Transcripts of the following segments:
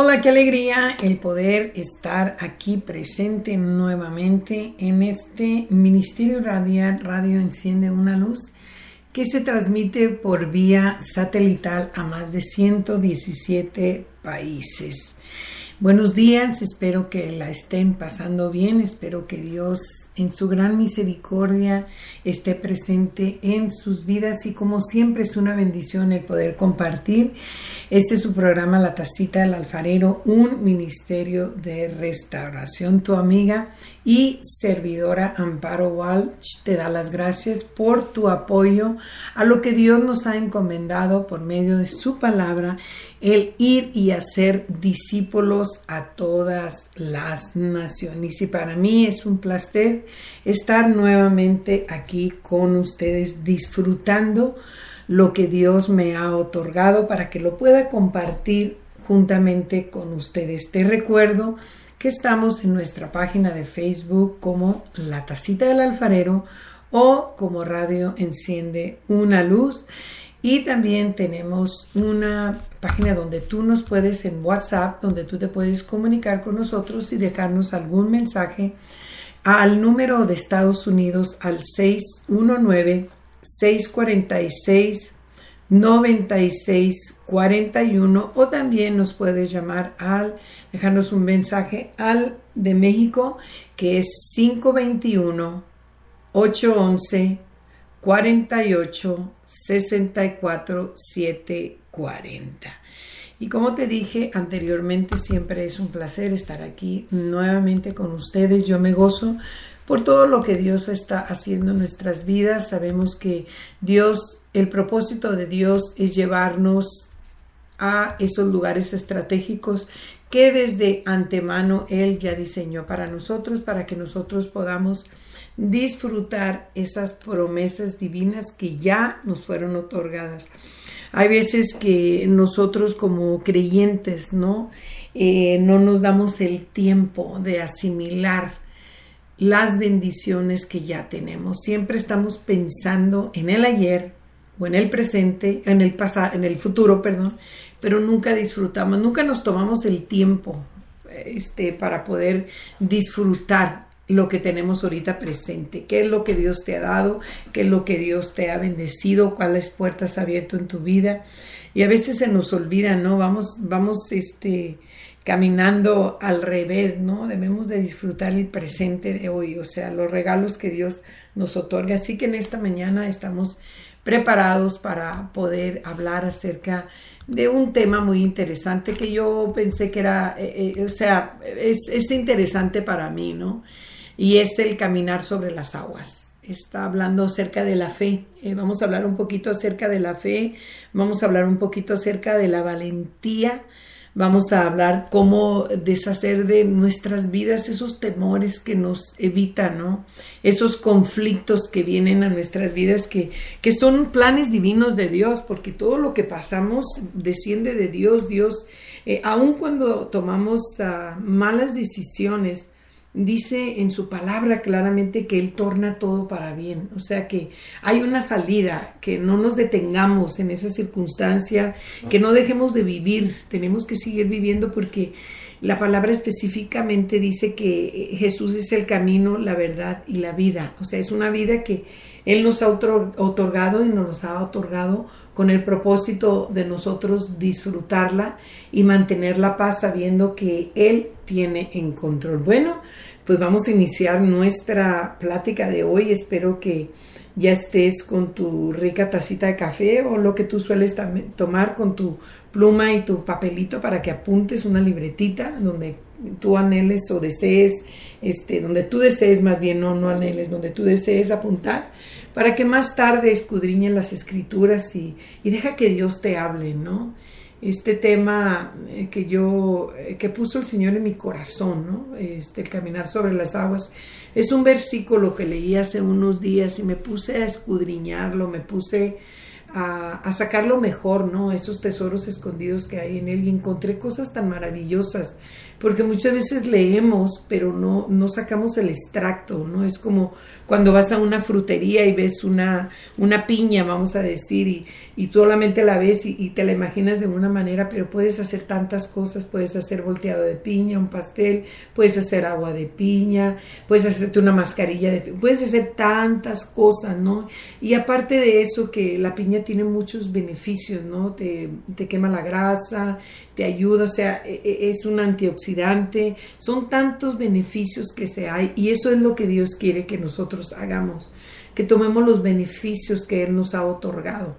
Hola, qué alegría el poder estar aquí presente nuevamente en este Ministerio Radial Radio Enciende una Luz que se transmite por vía satelital a más de 117 países. Buenos días, espero que la estén pasando bien, espero que Dios en su gran misericordia esté presente en sus vidas y como siempre es una bendición el poder compartir. Este es su programa La Tacita del Alfarero, un ministerio de restauración. Tu amiga y servidora Amparo Walsh te da las gracias por tu apoyo a lo que Dios nos ha encomendado por medio de su palabra, el ir y hacer discípulos a todas las naciones. Y para mí es un placer estar nuevamente aquí con ustedes disfrutando lo que Dios me ha otorgado para que lo pueda compartir juntamente con ustedes. Te recuerdo que estamos en nuestra página de Facebook como La Tacita del Alfarero o como Radio Enciende una Luz. Y también tenemos una página donde tú nos puedes en WhatsApp, donde tú te puedes comunicar con nosotros y dejarnos algún mensaje al número de Estados Unidos al 619-646-9641 o también nos puedes llamar dejarnos un mensaje al de México que es 521-811-48-64-740. Y como te dije anteriormente, siempre es un placer estar aquí nuevamente con ustedes. Yo me gozo por todo lo que Dios está haciendo en nuestras vidas. Sabemos que el propósito de Dios es llevarnos a esos lugares estratégicos que desde antemano Él ya diseñó para nosotros, para que nosotros podamos disfrutar esas promesas divinas que ya nos fueron otorgadas. Hay veces que nosotros como creyentes, no nos damos el tiempo de asimilar las bendiciones que ya tenemos. Siempre estamos pensando en el ayer o en el presente, en el pasado, en el futuro, pero nunca disfrutamos, nunca nos tomamos el tiempo para poder disfrutar lo que tenemos ahorita presente, qué es lo que Dios te ha dado, qué es lo que Dios te ha bendecido, cuáles puertas ha abierto en tu vida. Y a veces se nos olvida, ¿no? Vamos caminando al revés, ¿no? Debemos de disfrutar el presente de hoy, o sea, los regalos que Dios nos otorga. Así que en esta mañana estamos preparados para poder hablar acerca de un tema muy interesante que yo pensé que era, es interesante para mí, ¿no? Y es el caminar sobre las aguas. Está hablando acerca de la fe. Vamos a hablar un poquito acerca de la fe. Vamos a hablar un poquito acerca de la valentía. Vamos a hablar cómo deshacer de nuestras vidas esos temores que nos evitan, ¿no? Esos conflictos que vienen a nuestras vidas que son planes divinos de Dios, porque todo lo que pasamos desciende de Dios. Aun cuando tomamos malas decisiones, dice en su palabra claramente que Él torna todo para bien. O sea que hay una salida, que no nos detengamos en esa circunstancia, que no dejemos de vivir. Tenemos que seguir viviendo porque la palabra específicamente dice que Jesús es el camino, la verdad y la vida. O sea, es una vida que Él nos ha otorgado y nos ha otorgado con el propósito de nosotros disfrutarla y mantener la paz sabiendo que Él tiene en control. Bueno, pues vamos a iniciar nuestra plática de hoy. Espero que ya estés con tu rica tacita de café o lo que tú sueles tomar, con tu pluma y tu papelito para que apuntes, una libretita donde tú anheles o desees, donde tú desees, más bien no anheles, donde tú desees apuntar, para que más tarde escudriñen las escrituras y deja que Dios te hable, ¿no? Este tema que puso el Señor en mi corazón, ¿no? El caminar sobre las aguas, es un versículo que leí hace unos días y me puse a escudriñarlo, me puse a sacar lo mejor, ¿no? Esos tesoros escondidos que hay en él. Y encontré cosas tan maravillosas, porque muchas veces leemos, pero no sacamos el extracto, ¿no? Es como cuando vas a una frutería y ves una piña, vamos a decir, y tú solamente la ves y te la imaginas de una manera, pero puedes hacer tantas cosas. Puedes hacer volteado de piña, un pastel, puedes hacer agua de piña, puedes hacerte una mascarilla de piña, puedes hacer tantas cosas, ¿no? Y aparte de eso, que la piña tiene muchos beneficios, ¿no? Te quema la grasa, te ayuda, o sea, es un antioxidante, son tantos beneficios que se hay, y eso es lo que Dios quiere que nosotros hagamos, que tomemos los beneficios que Él nos ha otorgado.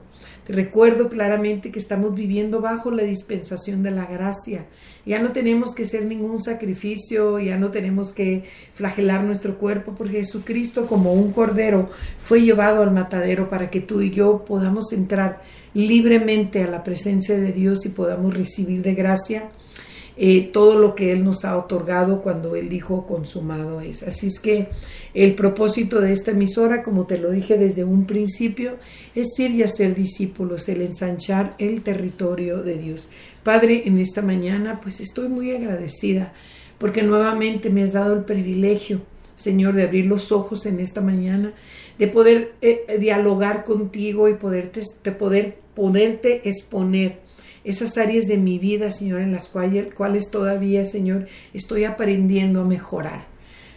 Te recuerdo claramente que estamos viviendo bajo la dispensación de la gracia. Ya no tenemos que hacer ningún sacrificio, ya no tenemos que flagelar nuestro cuerpo, porque Jesucristo, como un cordero, fue llevado al matadero para que tú y yo podamos entrar libremente a la presencia de Dios y podamos recibir de gracia todo lo que Él nos ha otorgado cuando Él dijo consumado es. Así es que el propósito de esta emisora, como te lo dije desde un principio, es ir y hacer discípulos, el ensanchar el territorio de Dios. Padre, en esta mañana pues estoy muy agradecida porque nuevamente me has dado el privilegio, Señor, de abrir los ojos en esta mañana, de poder dialogar contigo y poderte exponer esas áreas de mi vida, Señor, en las cuales todavía, Señor, estoy aprendiendo a mejorar.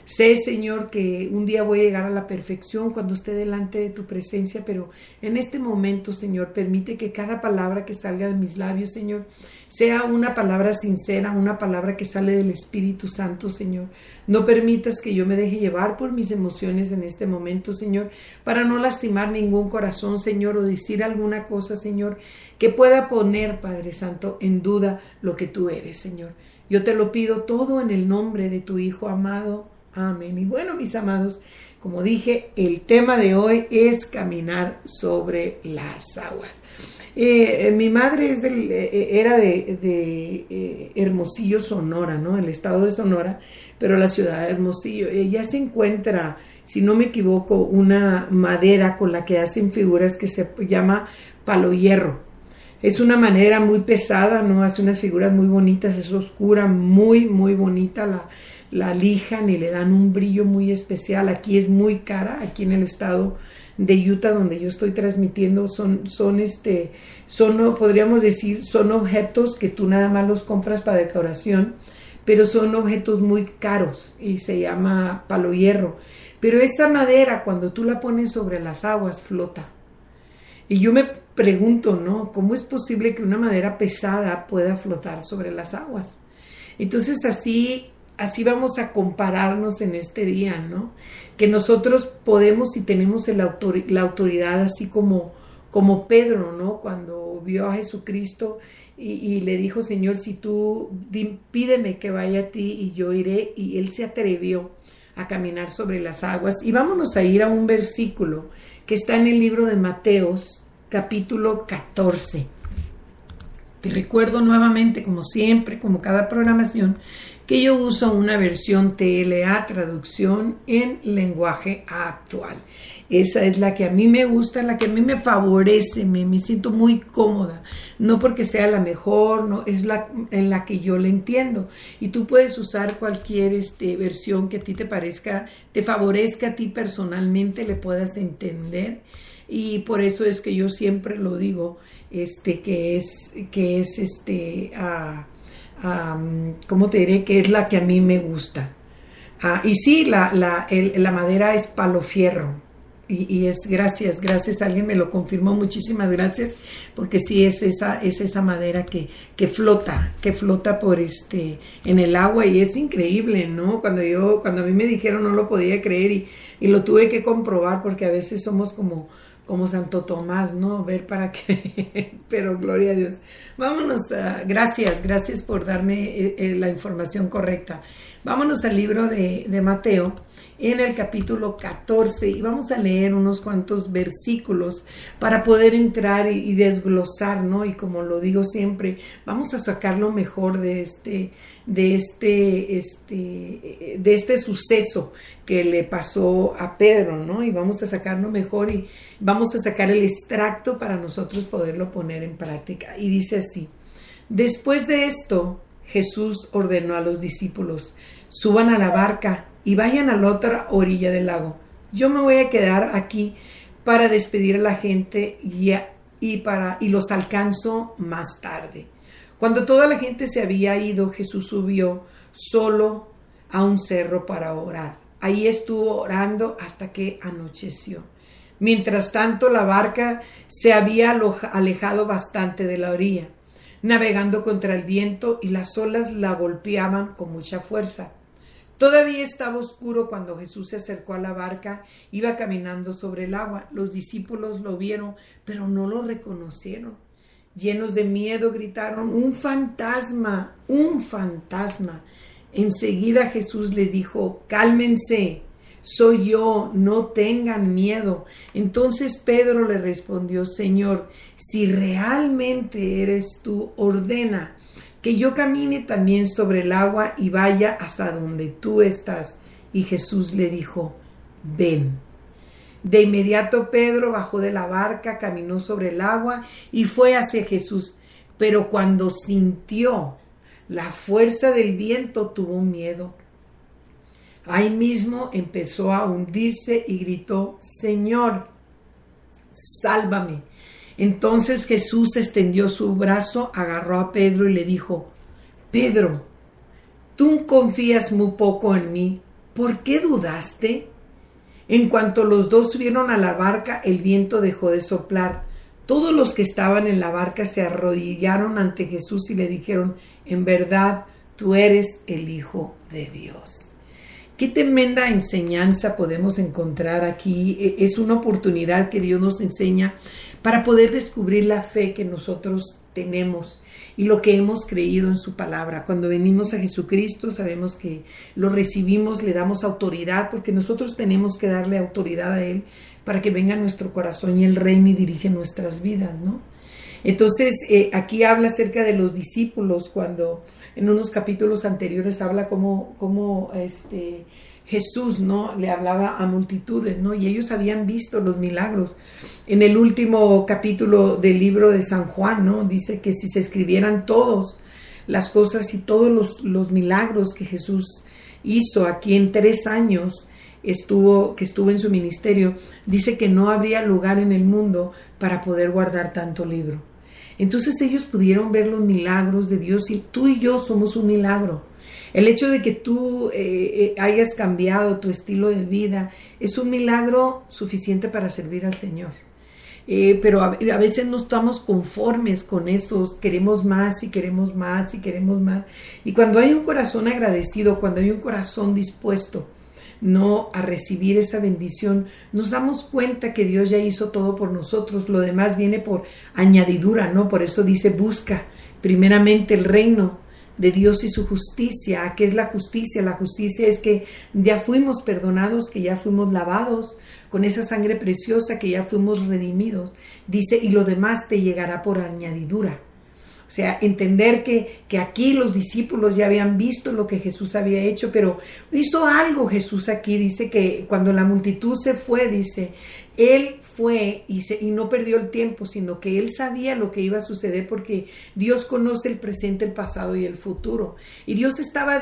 Sé, Señor, que un día voy a llegar a la perfección cuando esté delante de tu presencia, pero en este momento, Señor, permite que cada palabra que salga de mis labios, Señor, sea una palabra sincera, una palabra que sale del Espíritu Santo, Señor. No permitas que yo me deje llevar por mis emociones en este momento, Señor, para no lastimar ningún corazón, Señor, o decir alguna cosa, Señor, que pueda poner, Padre Santo, en duda lo que tú eres, Señor. Yo te lo pido todo en el nombre de tu Hijo amado. Amén. Y bueno, mis amados, como dije, el tema de hoy es caminar sobre las aguas. Mi madre era de Hermosillo, Sonora, ¿no? El estado de Sonora, pero la ciudad de Hermosillo. Ella se encuentra, si no me equivoco, una madera con la que hacen figuras que se llama palo hierro. Es una madera muy pesada, ¿no? Hace unas figuras muy bonitas, es oscura, muy, muy bonita la lijan y le dan un brillo muy especial. Aquí es muy cara, aquí en el estado de Utah, donde yo estoy transmitiendo, podríamos decir, son objetos que tú nada más los compras para decoración, pero son objetos muy caros y se llama palo hierro. Pero esa madera, cuando tú la pones sobre las aguas, flota. Y yo me pregunto, ¿no? ¿Cómo es posible que una madera pesada pueda flotar sobre las aguas? Entonces así vamos a compararnos en este día, ¿no? Que nosotros podemos y tenemos la autoridad, así como Pedro, ¿no? Cuando vio a Jesucristo y le dijo, Señor, si tú pídeme que vaya a ti y yo iré, y él se atrevió a caminar sobre las aguas. Y vámonos a ir a un versículo que está en el libro de Mateos, capítulo 14. Te recuerdo nuevamente, como siempre, como cada programación, que yo uso una versión TLA, traducción en lenguaje actual. Esa es la que a mí me gusta, la que a mí me favorece, me siento muy cómoda. No porque sea la mejor, no, es en la que yo le entiendo. Y tú puedes usar cualquier versión que a ti te favorezca a ti personalmente, le puedas entender. Y por eso es que yo siempre lo digo, ¿cómo te diré? Que es la que a mí me gusta. Y sí, la madera es palo fierro. Y es gracias, alguien me lo confirmó, muchísimas gracias, porque sí es esa madera que flota por en el agua, y es increíble, ¿no? Cuando a mí me dijeron, no lo podía creer, y lo tuve que comprobar, porque a veces somos como Santo Tomás, ¿no? Ver para qué, pero gloria a Dios. Vámonos, gracias por darme la información correcta. Vámonos al libro de Mateo, en el capítulo 14, y vamos a leer unos cuantos versículos para poder entrar y desglosar, ¿no? Y como lo digo siempre, vamos a sacar lo mejor de este suceso que le pasó a Pedro, ¿no? Y vamos a sacar lo mejor y vamos Vamos a sacar el extracto para nosotros poderlo poner en práctica. Y dice así: después de esto, Jesús ordenó a los discípulos: suban a la barca y vayan a la otra orilla del lago. Yo me voy a quedar aquí para despedir a la gente y los alcanzo más tarde. Cuando toda la gente se había ido, Jesús subió solo a un cerro para orar. Ahí estuvo orando hasta que anocheció. Mientras tanto, la barca se había alejado bastante de la orilla, navegando contra el viento, y las olas la golpeaban con mucha fuerza. Todavía estaba oscuro cuando Jesús se acercó a la barca. Iba caminando sobre el agua. Los discípulos lo vieron, pero no lo reconocieron. Llenos de miedo, gritaron: ¡un fantasma! ¡Un fantasma! Enseguida Jesús les dijo: cálmense, soy yo, no tengan miedo. Entonces Pedro le respondió: Señor, si realmente eres tú, ordena que yo camine también sobre el agua y vaya hasta donde tú estás. Y Jesús le dijo: ven. De inmediato Pedro bajó de la barca, caminó sobre el agua y fue hacia Jesús. Pero cuando sintió la fuerza del viento, tuvo miedo. Ahí mismo empezó a hundirse y gritó: Señor, sálvame. Entonces Jesús extendió su brazo, agarró a Pedro y le dijo: Pedro, tú confías muy poco en mí. ¿Por qué dudaste? En cuanto los dos subieron a la barca, el viento dejó de soplar. Todos los que estaban en la barca se arrodillaron ante Jesús y le dijeron: en verdad, tú eres el Hijo de Dios. Qué tremenda enseñanza podemos encontrar aquí. Es una oportunidad que Dios nos enseña para poder descubrir la fe que nosotros tenemos y lo que hemos creído en su palabra. Cuando venimos a Jesucristo, sabemos que lo recibimos, le damos autoridad, porque nosotros tenemos que darle autoridad a Él para que venga a nuestro corazón y Él reine y dirige nuestras vidas, ¿no? Entonces, aquí habla acerca de los discípulos, cuando en unos capítulos anteriores habla cómo Jesús, ¿no?, le hablaba a multitudes, ¿no? Y ellos habían visto los milagros. En el último capítulo del libro de San Juan, ¿no?, dice que si se escribieran todas las cosas y todos los milagros que Jesús hizo aquí en 3 años que estuvo en su ministerio, dice que no habría lugar en el mundo para poder guardar tanto libro. Entonces ellos pudieron ver los milagros de Dios, y tú y yo somos un milagro. El hecho de que tú hayas cambiado tu estilo de vida es un milagro suficiente para servir al Señor. Pero a veces no estamos conformes con eso, queremos más y queremos más y queremos más. Y cuando hay un corazón agradecido, cuando hay un corazón dispuesto no a recibir esa bendición, nos damos cuenta que Dios ya hizo todo por nosotros. Lo demás viene por añadidura, ¿no? Por eso dice: busca primeramente el reino de Dios y su justicia. ¿Qué es la justicia? La justicia es que ya fuimos perdonados, que ya fuimos lavados con esa sangre preciosa, que ya fuimos redimidos. Dice: y lo demás te llegará por añadidura. O sea, entender que aquí los discípulos ya habían visto lo que Jesús había hecho, pero hizo algo Jesús aquí. Dice que cuando la multitud se fue, dice, Él fue y no perdió el tiempo, sino que Él sabía lo que iba a suceder, porque Dios conoce el presente, el pasado y el futuro. Y Dios estaba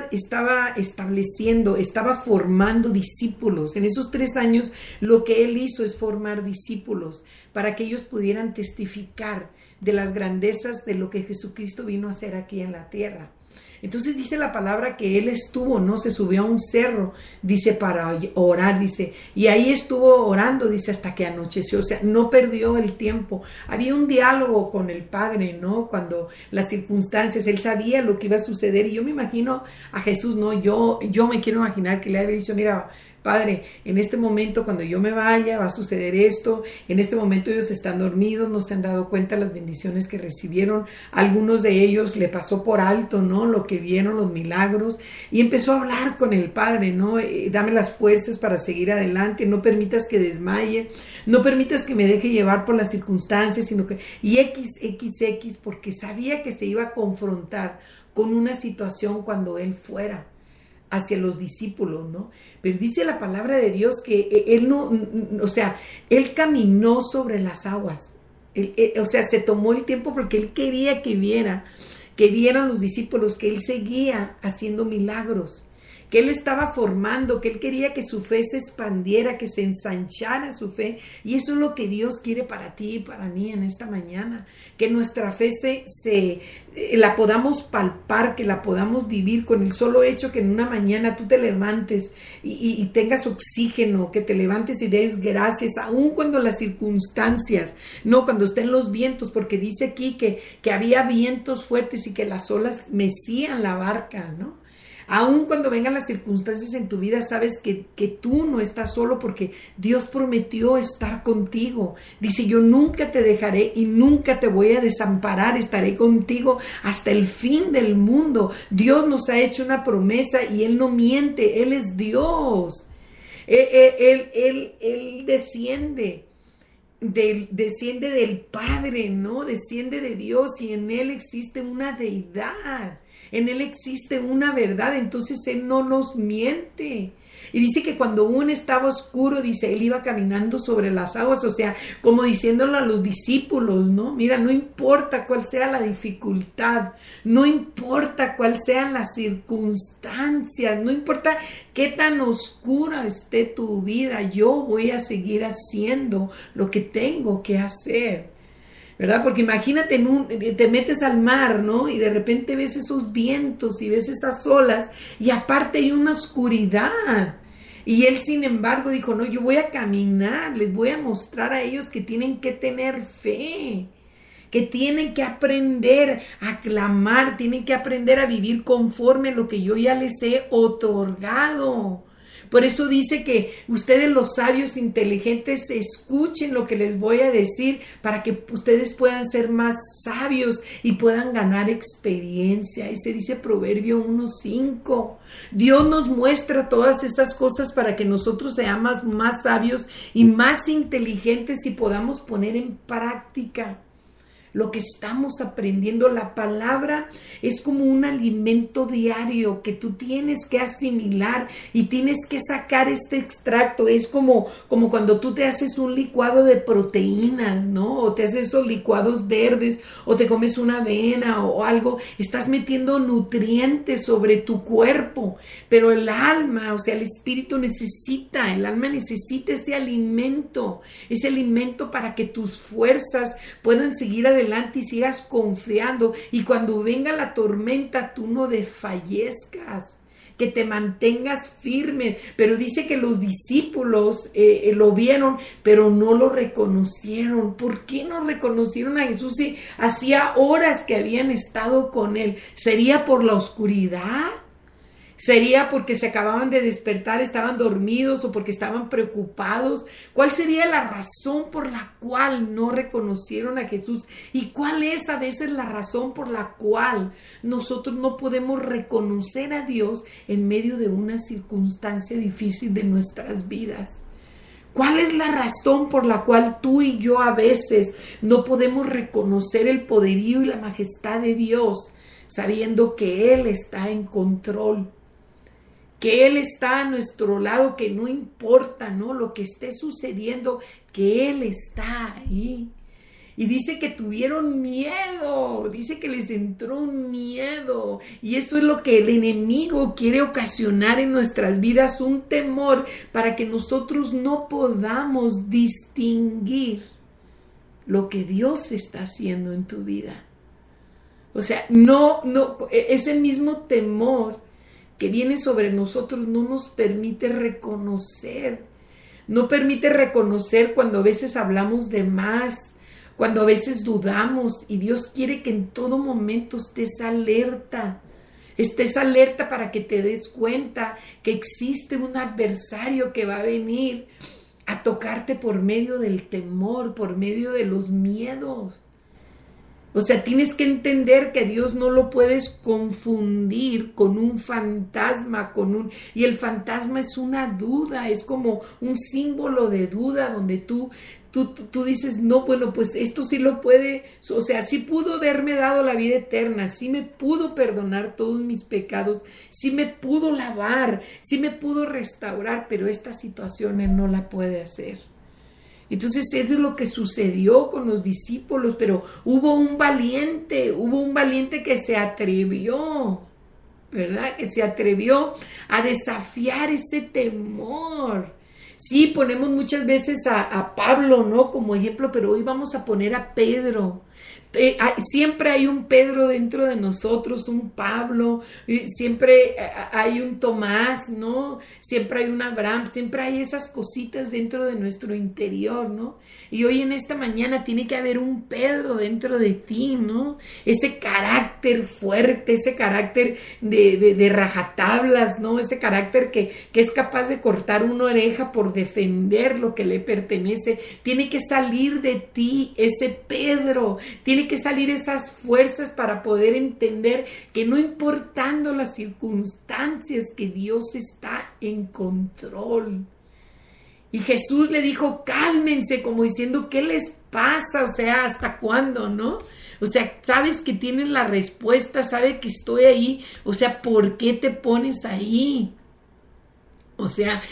estableciendo, estaba formando discípulos. En esos 3 años lo que Él hizo es formar discípulos para que ellos pudieran testificar de las grandezas de lo que Jesucristo vino a hacer aquí en la tierra. Entonces dice la palabra que Él estuvo, ¿no? Se subió a un cerro, dice, para orar, dice, y ahí estuvo orando, dice, hasta que anocheció. O sea, no perdió el tiempo. Había un diálogo con el Padre, ¿no? Cuando las circunstancias, Él sabía lo que iba a suceder, y yo me imagino a Jesús, ¿no? Yo me quiero imaginar que le había dicho: mira, Padre, en este momento cuando yo me vaya va a suceder esto. En este momento ellos están dormidos, no se han dado cuenta de las bendiciones que recibieron. Algunos de ellos le pasó por alto, ¿no?, lo que vieron, los milagros, y empezó a hablar con el Padre, ¿no? Dame las fuerzas para seguir adelante, no permitas que desmaye, no permitas que me deje llevar por las circunstancias, sino que, y XXX, porque sabía que se iba a confrontar con una situación cuando Él fuera hacia los discípulos, ¿no? Pero dice la palabra de Dios que él no, o sea, él caminó sobre las aguas. O sea, se tomó el tiempo porque él quería que vieran los discípulos que él seguía haciendo milagros, que él estaba formando, que él quería que su fe se expandiera, que se ensanchara su fe. Y eso es lo que Dios quiere para ti y para mí en esta mañana, que nuestra fe la podamos palpar, que la podamos vivir con el solo hecho que en una mañana tú te levantes y tengas oxígeno, que te levantes y des gracias, aun cuando las circunstancias, no cuando estén los vientos, porque dice aquí que había vientos fuertes y que las olas mecían la barca, ¿no? Aun cuando vengan las circunstancias en tu vida, sabes que tú no estás solo porque Dios prometió estar contigo. Dice, yo nunca te dejaré y nunca te voy a desamparar, estaré contigo hasta el fin del mundo. Dios nos ha hecho una promesa y Él no miente, Él es Dios. Él desciende del Padre, ¿no? Desciende de Dios y en Él existe una deidad. En Él existe una verdad, entonces Él no nos miente. Y dice que cuando aún estaba oscuro, dice, Él iba caminando sobre las aguas, o sea, como diciéndolo a los discípulos, ¿no? Mira, no importa cuál sea la dificultad, no importa cuál sean las circunstancias, no importa qué tan oscura esté tu vida, yo voy a seguir haciendo lo que tengo que hacer. ¿Verdad? Porque imagínate, te metes al mar, ¿no? Y de repente ves esos vientos y ves esas olas y aparte hay una oscuridad. Y él, sin embargo, dijo, no, yo voy a caminar, les voy a mostrar a ellos que tienen que tener fe, que tienen que aprender a clamar, tienen que aprender a vivir conforme a lo que yo ya les he otorgado. Por eso dice que ustedes los sabios inteligentes escuchen lo que les voy a decir para que ustedes puedan ser más sabios y puedan ganar experiencia. Ese dice Proverbio 1:5. Dios nos muestra todas estas cosas para que nosotros seamos más sabios y más inteligentes y podamos poner en práctica lo que estamos aprendiendo. La palabra es como un alimento diario que tú tienes que asimilar y tienes que sacar este extracto. Es como cuando tú te haces un licuado de proteínas, ¿no? O te haces esos licuados verdes o te comes una avena o algo. Estás metiendo nutrientes sobre tu cuerpo, pero el alma, o sea, el espíritu el alma necesita ese alimento para que tus fuerzas puedan seguir adelante y sigas confiando y cuando venga la tormenta tú no desfallezcas, que te mantengas firme. Pero dice que los discípulos lo vieron pero no lo reconocieron. ¿Por qué no reconocieron a Jesús si hacía horas que habían estado con él? ¿Sería por la oscuridad? ¿Sería porque se acababan de despertar, estaban dormidos o porque estaban preocupados? ¿Cuál sería la razón por la cual no reconocieron a Jesús? ¿Y cuál es a veces la razón por la cual nosotros no podemos reconocer a Dios en medio de una circunstancia difícil de nuestras vidas? ¿Cuál es la razón por la cual tú y yo a veces no podemos reconocer el poderío y la majestad de Dios, sabiendo que Él está en control? Que Él está a nuestro lado, que no importa, ¿no? Lo que esté sucediendo, que Él está ahí. Y dice que tuvieron miedo, dice que les entró un miedo. Y eso es lo que el enemigo quiere ocasionar en nuestras vidas, un temor para que nosotros no podamos distinguir lo que Dios está haciendo en tu vida. O sea, ese mismo temor que viene sobre nosotros no nos permite reconocer. No permite reconocer cuando a veces hablamos de más, cuando a veces dudamos, y Dios quiere que en todo momento estés alerta para que te des cuenta que existe un adversario que va a venir a tocarte por medio del temor, por medio de los miedos. O sea, tienes que entender que Dios no lo puedes confundir con un fantasma, y el fantasma es una duda, es como un símbolo de duda donde tú tú dices, no, bueno, pues esto sí lo puede, o sea, sí pudo haberme dado la vida eterna, sí me pudo perdonar todos mis pecados, sí me pudo lavar, sí me pudo restaurar, pero esta situación Él no la puede hacer. Entonces eso es lo que sucedió con los discípulos, pero hubo un valiente que se atrevió, ¿verdad? Que se atrevió a desafiar ese temor. Sí, ponemos muchas veces a Pablo, ¿no? Como ejemplo, pero hoy vamos a poner a Pedro. Siempre hay un Pedro dentro de nosotros, un Pablo, siempre hay un Tomás, ¿no? Siempre hay un Abraham, siempre hay esas cositas dentro de nuestro interior, ¿no? Y hoy en esta mañana tiene que haber un Pedro dentro de ti, ¿no? Ese carácter fuerte, ese carácter de rajatablas, ¿no? Ese carácter que es capaz de cortar una oreja por defender lo que le pertenece. Tiene que salir de ti ese Pedro, tiene que salir esas fuerzas para poder entender que no importando las circunstancias, que Dios está en control. Y Jesús le dijo, cálmense, como diciendo, ¿qué les pasa? O sea, ¿hasta cuándo, no? O sea, sabes que tienes la respuesta, sabes que estoy ahí, o sea, ¿por qué te pones ahí? O sea,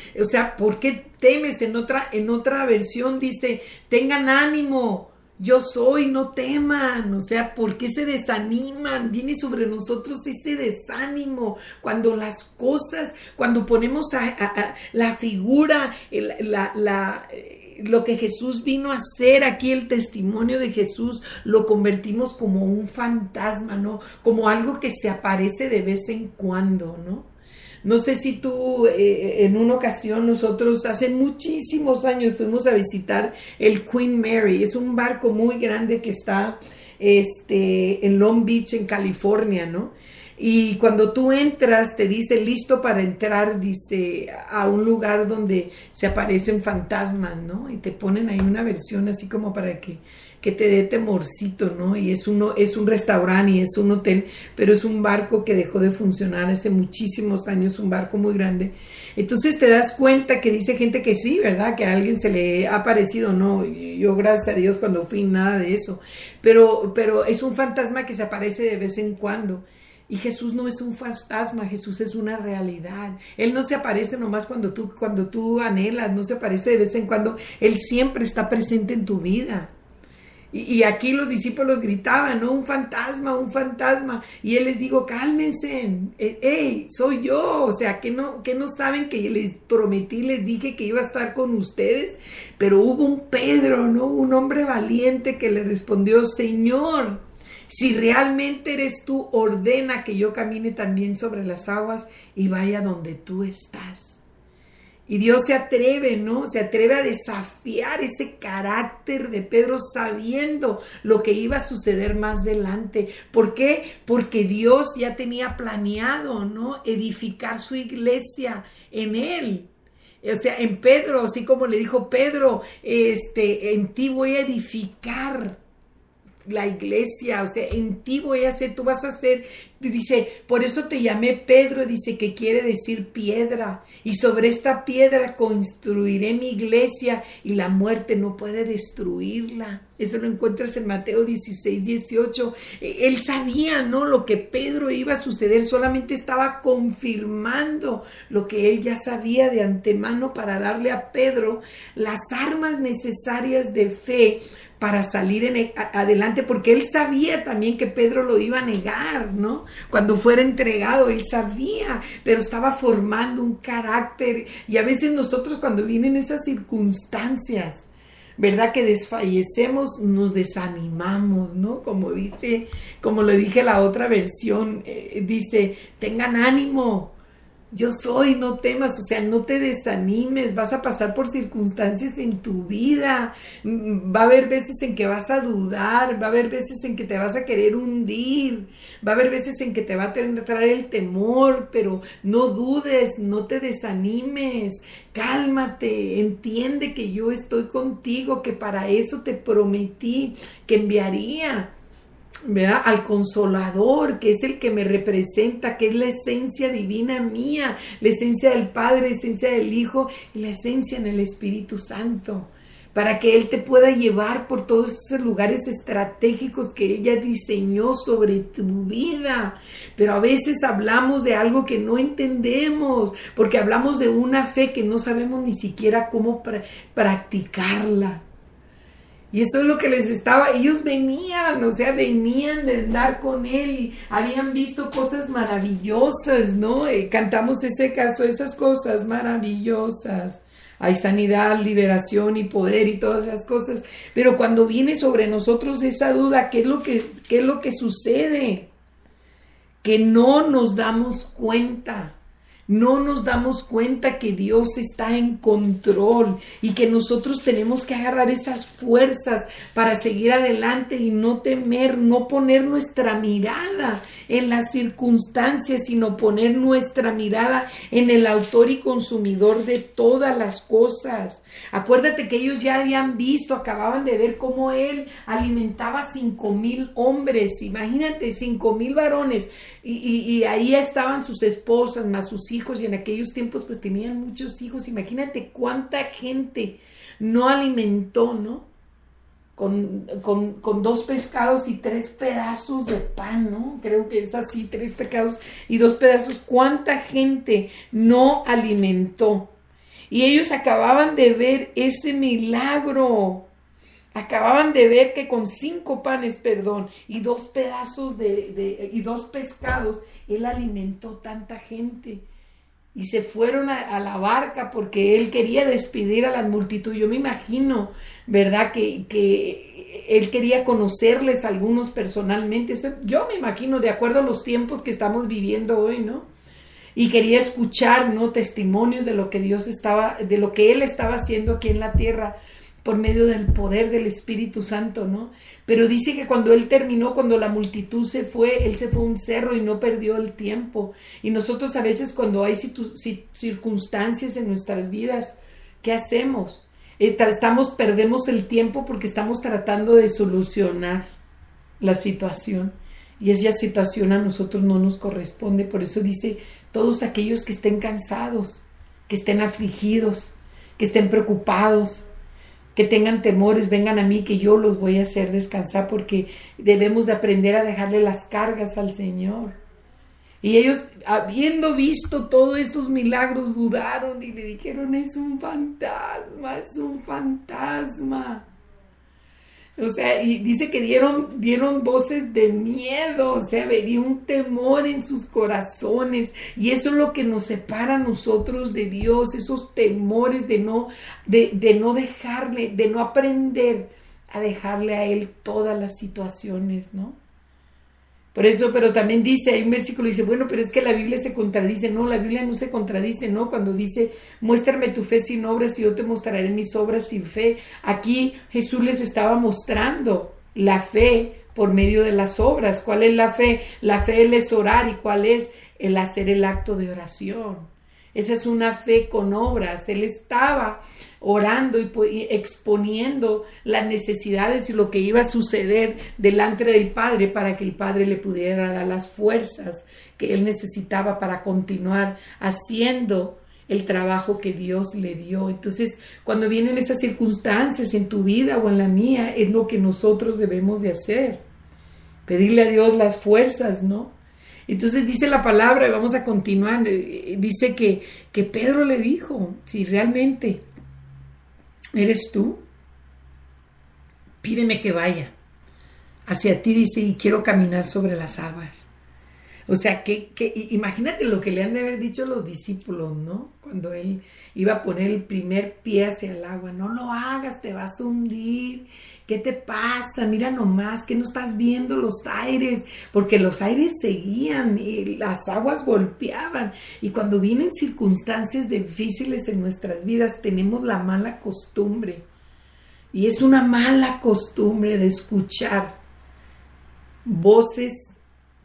¿por qué temes? En otra versión dice, tengan ánimo, yo soy, no teman. O sea, ¿por qué se desaniman? Viene sobre nosotros ese desánimo cuando las cosas, cuando ponemos a la figura, lo que Jesús vino a hacer aquí, el testimonio de Jesús, lo convertimos como un fantasma, ¿no? Como algo que se aparece de vez en cuando, ¿no? No sé si tú, en una ocasión nosotros hace muchísimos años fuimos a visitar el Queen Mary. Es un barco muy grande que está en Long Beach, en California, ¿no? Y cuando tú entras, te dice, listo para entrar, dice, a un lugar donde se aparecen fantasmas, ¿no? Y te ponen ahí una versión así como para que te dé temorcito, ¿no? Y es un restaurante y es un hotel, pero es un barco que dejó de funcionar hace muchísimos años, un barco muy grande. Entonces te das cuenta que dice gente que sí, ¿verdad? Que a alguien se le ha aparecido, no, yo gracias a Dios cuando fui, nada de eso. Pero es un fantasma que se aparece de vez en cuando. Y Jesús no es un fantasma, Jesús es una realidad. Él no se aparece nomás cuando tú anhelas, no se aparece de vez en cuando. Él siempre está presente en tu vida. Y aquí los discípulos gritaban, ¿no? Un fantasma, un fantasma. Y Él les dijo, cálmense, hey, soy yo. O sea, que no saben que les prometí, les dije que iba a estar con ustedes. Pero hubo un Pedro, ¿no? Un hombre valiente que le respondió, Señor, si realmente eres tú, ordena que yo camine también sobre las aguas y vaya donde tú estás. Y Dios se atreve, ¿no? Se atreve a desafiar ese carácter de Pedro sabiendo lo que iba a suceder más adelante. ¿Por qué? Porque Dios ya tenía planeado, ¿no? Edificar su iglesia en él. O sea, en Pedro, así como le dijo Pedro, en ti voy a edificar la iglesia, o sea, en ti voy a hacer, tú vas a ser, dice, por eso te llamé Pedro, dice que quiere decir piedra, y sobre esta piedra construiré mi iglesia y la muerte no puede destruirla. Eso lo encuentras en Mateo 16, 18. Él sabía, ¿no? Lo que Pedro iba a suceder, solamente estaba confirmando lo que él ya sabía de antemano para darle a Pedro las armas necesarias de fe para salir adelante, porque él sabía también que Pedro lo iba a negar, ¿no? Cuando fuera entregado, él sabía, pero estaba formando un carácter. Y a veces nosotros cuando vienen esas circunstancias, ¿verdad? Que desfallecemos, nos desanimamos, ¿no? Como lo dije la otra versión, dice, tengan ánimo. Yo soy, no temas, o sea, no te desanimes, vas a pasar por circunstancias en tu vida, va a haber veces en que vas a dudar, va a haber veces en que te vas a querer hundir, va a haber veces en que te va a traer el temor, pero no dudes, no te desanimes, cálmate, entiende que yo estoy contigo, que para eso te prometí que enviaría, ¿verdad? Al Consolador, que es el que me representa, que es la esencia divina mía, la esencia del Padre, la esencia del Hijo y la esencia en el Espíritu Santo, para que Él te pueda llevar por todos esos lugares estratégicos que Él ya diseñó sobre tu vida. Pero a veces hablamos de algo que no entendemos, porque hablamos de una fe que no sabemos ni siquiera cómo practicarla. Y eso es lo que les estaba, ellos venían de andar con Él y habían visto cosas maravillosas, ¿no? Cantamos ese caso, esas cosas maravillosas. Hay sanidad, liberación y poder y todas esas cosas. Pero cuando viene sobre nosotros esa duda, ¿qué es lo que sucede? Que no nos damos cuenta. No nos damos cuenta que Dios está en control y que nosotros tenemos que agarrar esas fuerzas para seguir adelante y no temer, no poner nuestra mirada en las circunstancias, sino poner nuestra mirada en el autor y consumidor de todas las cosas. Acuérdate que ellos ya habían visto, acababan de ver cómo Él alimentaba 5,000 hombres, imagínate, 5,000 varones, y ahí estaban sus esposas más sus hijos, y en aquellos tiempos pues tenían muchos hijos. Imagínate cuánta gente no alimentó, ¿no? Con 2 pescados y 3 pedazos de pan, ¿no? Creo que es así, 3 pescados y 2 pedazos. ¿Cuánta gente no alimentó? Y ellos acababan de ver ese milagro. Acababan de ver que con 5 panes, y 2 pedazos y 2 pescados, Él alimentó tanta gente. Y se fueron a la barca porque Él quería despedir a la multitud. Yo me imagino, ¿verdad? Que Él quería conocerles a algunos personalmente. Yo me imagino, de acuerdo a los tiempos que estamos viviendo hoy, ¿no? Y quería escuchar, ¿no? Testimonios de lo que de lo que Él estaba haciendo aquí en la tierra, por medio del poder del Espíritu Santo, ¿no? Pero dice que cuando Él terminó, cuando la multitud se fue, Él se fue a un cerro y no perdió el tiempo. Y nosotros a veces cuando hay circunstancias en nuestras vidas, ¿qué hacemos? Perdemos el tiempo porque estamos tratando de solucionar la situación. Y esa situación a nosotros no nos corresponde. Por eso dice, todos aquellos que estén cansados, que estén afligidos, que estén preocupados, que tengan temores, vengan a mí, que yo los voy a hacer descansar, porque debemos de aprender a dejarle las cargas al Señor. Y ellos, habiendo visto todos esos milagros, dudaron y le dijeron, es un fantasma, es un fantasma. O sea, y dice que dieron voces de miedo, o sea, había un temor en sus corazones, y eso es lo que nos separa a nosotros de Dios, esos temores de no dejarle, de no aprender a dejarle a Él todas las situaciones, ¿no? Por eso, pero también dice, hay un versículo que dice, bueno, pero es que la Biblia se contradice. No, la Biblia no se contradice, ¿no? Cuando dice, muéstrame tu fe sin obras y yo te mostraré mis obras sin fe. Aquí Jesús les estaba mostrando la fe por medio de las obras. ¿Cuál es la fe? La fe es orar. ¿Y cuál es? El hacer el acto de oración. Esa es una fe con obras. Él estaba orando y exponiendo las necesidades y lo que iba a suceder delante del Padre, para que el Padre le pudiera dar las fuerzas que él necesitaba para continuar haciendo el trabajo que Dios le dio. Entonces, cuando vienen esas circunstancias en tu vida o en la mía, es lo que nosotros debemos de hacer, pedirle a Dios las fuerzas, ¿no? Entonces dice la palabra, y vamos a continuar, dice que Pedro le dijo, si realmente eres tú, pídeme que vaya hacia ti, dice, y quiero caminar sobre las aguas. O sea, que imagínate lo que le han de haber dicho los discípulos, ¿no? Cuando Él iba a poner el primer pie hacia el agua. No lo hagas, te vas a hundir. ¿Qué te pasa? Mira nomás, que no estás viendo los aires, porque los aires seguían y las aguas golpeaban. Y cuando vienen circunstancias difíciles en nuestras vidas, tenemos la mala costumbre. Y es una mala costumbre de escuchar voces